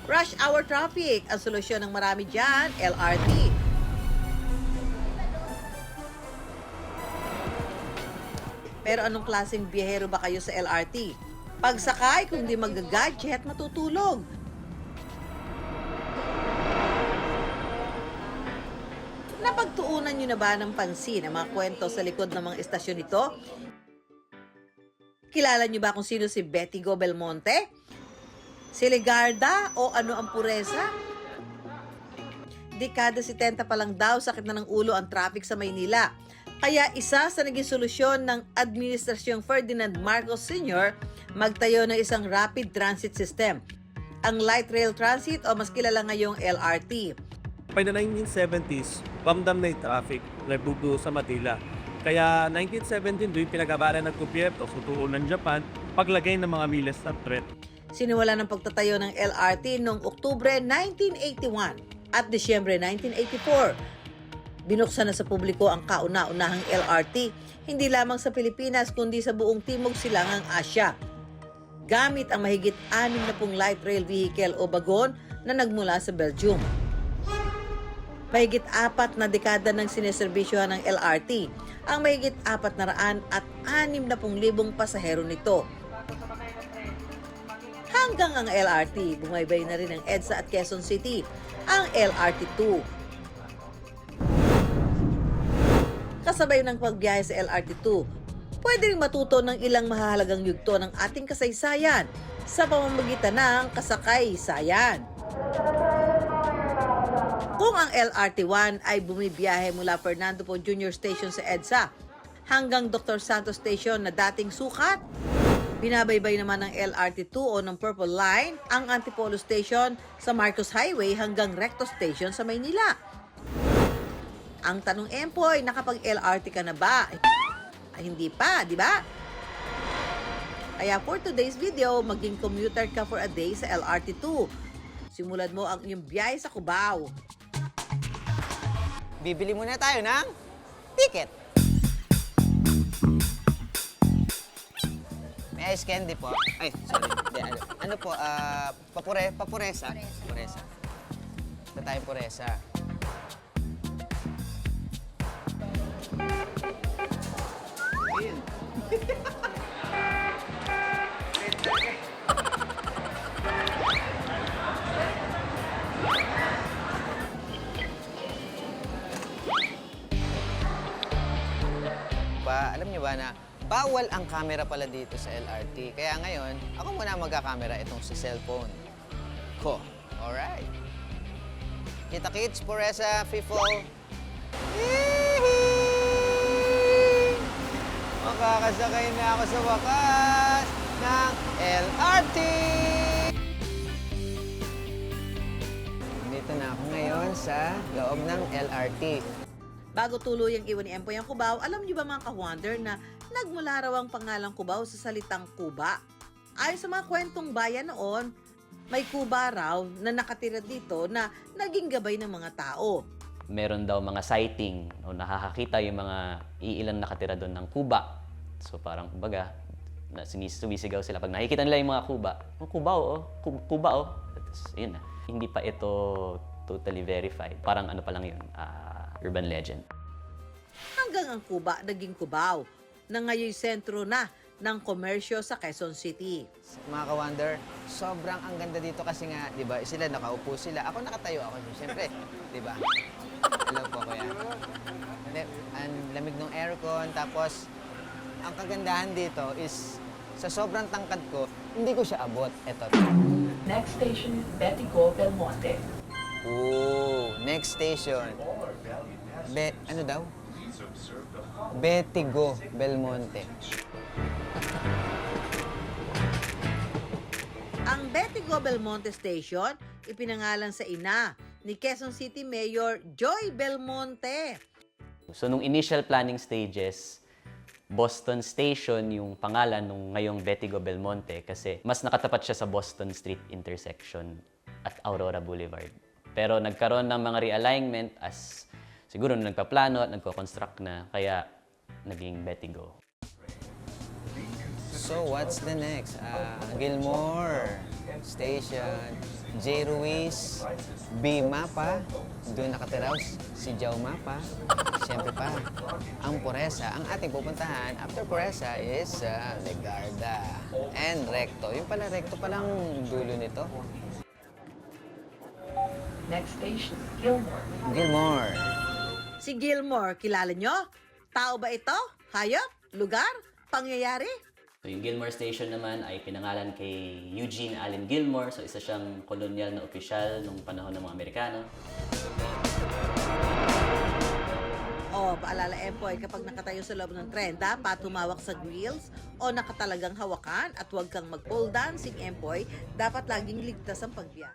Rush hour traffic, ang solusyon ng marami dyan, LRT. Pero anong klaseng biyahero ba kayo sa LRT? Pagsakay, kung di mag-gadget, matutulog. Napagtuunan nyo na ba ng pansin ang mga kwento sa likod ng mga estasyon nito? Kilala nyo ba kung sino si Betty Go Belmonte? Si Legarda o ano ang puresa? Dekada 70 pa lang daw sakit na ng ulo ang traffic sa Maynila. Kaya isa sa naging solusyon ng Administrasyong Ferdinand Marcos Sr. magtayo ng isang rapid transit system. Ang light rail transit o mas kilala ngayong LRT. By the 1970s, pamdam na yung traffic na bubuo sa Manila. Kaya 1917 doon pinag-abaran ng gobyerno sa tuon ng Japan paglagay ng mga miles na threat. Sinimula ng pagtatayo ng LRT noong Oktubre 1981 at Disyembre 1984. Binuksan na sa publiko ang kauna-unahang LRT, hindi lamang sa Pilipinas kundi sa buong Timog Silangang Asya. Gamit ang mahigit 60 light rail vehicle o bagon na nagmula sa Belgium. Mahigit 4 na dekada ng sineserbisyohan ng LRT, ang mahigit 460,000 pasahero nito. Hanggang ang LRT, bumaybay na rin ang EDSA at Quezon City, ang LRT2. Kasabay ng pagbiyahe sa LRT2, pwede rin matuto ng ilang mahahalagang yugto ng ating kasaysayan sa pamamagitan ng kasakay-sayan. Kung ang LRT1 ay bumibiyahe mula Fernando Po Jr. Station sa EDSA hanggang Dr. Santos Station na dating sukat, binabaybay naman ng LRT2 o ng Purple Line ang Antipolo Station sa Marcos Highway hanggang Recto Station sa Maynila. Ang tanong, Empoy, nakapag-LRT ka na ba? Ay, hindi pa, di ba? Kaya for today's video, maging commuter ka for a day sa LRT2. Simulan mo ang iyong biyahe sa Cubao. Bibili muna tayo ng ticket. May ice candy po. Ay, sorry. Hindi, ano po, papuresa. Puresa. Ito tayong puresa. Ayun. Alam niyo ba na bawal ang camera pala dito sa LRT. Kaya ngayon, ako muna magkakamera itong sa cellphone ko. Alright. Kita kids, Puresa, Fifo. Makakasakay na ako sa wakas ng LRT! Dito na ako ngayon sa loob ng LRT. Bago tuluyang iwan ni Empoy ang Cubao, alam niyo ba mga ka-wonder na nagmula raw ang pangalang Cubao sa salitang Kuba? Ayon sa mga kwentong bayan noon, may Kuba raw na nakatira dito na naging gabay ng mga tao. Meron daw mga sighting o nakakakita yung mga iilang nakatira doon ng Kuba. So parang kumbaga, sumisigaw sila pag nakikita nila yung mga Kuba. Oh, Cubao, oh. Kuba, oh. Tapos, yun na. Hindi pa ito totally verified. Parang ano pa lang yun, urban legend. Hanggang ang Kuba naging Cubao, na ngayon sentro na ng komersyo sa Quezon City. Mga ka-wonder, sobrang ang ganda dito kasi nga, di ba, sila nakaupo sila. Ako nakatayo ako, siyempre, di ba? Hello po, kuya. Ang lamig ng aircon, tapos ang kagandahan dito is sa sobrang tangkad ko, hindi ko siya abot. Eto. Next station, Betigo, Belmonte. Ooh, next station. Ano daw? Betigo, Belmonte. Ang Betigo Belmonte Station, ipinangalan sa ina ni Quezon City Mayor Joy Belmonte. So nung initial planning stages, Boston Station yung pangalan nung ngayong Betigo Belmonte kasi mas nakatapat siya sa Boston Street intersection at Aurora Boulevard. Pero nagkaroon ng mga realignment as siguro nung nagpaplano at nagko-construct na, kaya naging Betigo. So, what's the next? Gilmore. Station, J. Ruiz, B. Mapa, doon nakatiraw si Joe Mapa. Siyempre pa, ang Puresa. Ang ating pupuntahan after Puresa is Legarda and Recto. Yung pala, Recto palang dulo nito. Next station, Gilmore. Gilmore. Si Gilmore, kilala nyo? Tao ba ito? Hayop? Lugar? Pangyayari? So yung Gilmore Station naman ay pinangalan kay Eugene Allen Gilmore. So isa siyang kolonyal na opisyal nung panahon ng mga Amerikano. O, paalala Empoy, kapag nakatayo sa loob ng tren, dapat humawak sa grills o nakatalagang hawakan at huwag kang mag-pole dancing Empoy, dapat laging ligtas ang pagbiyak.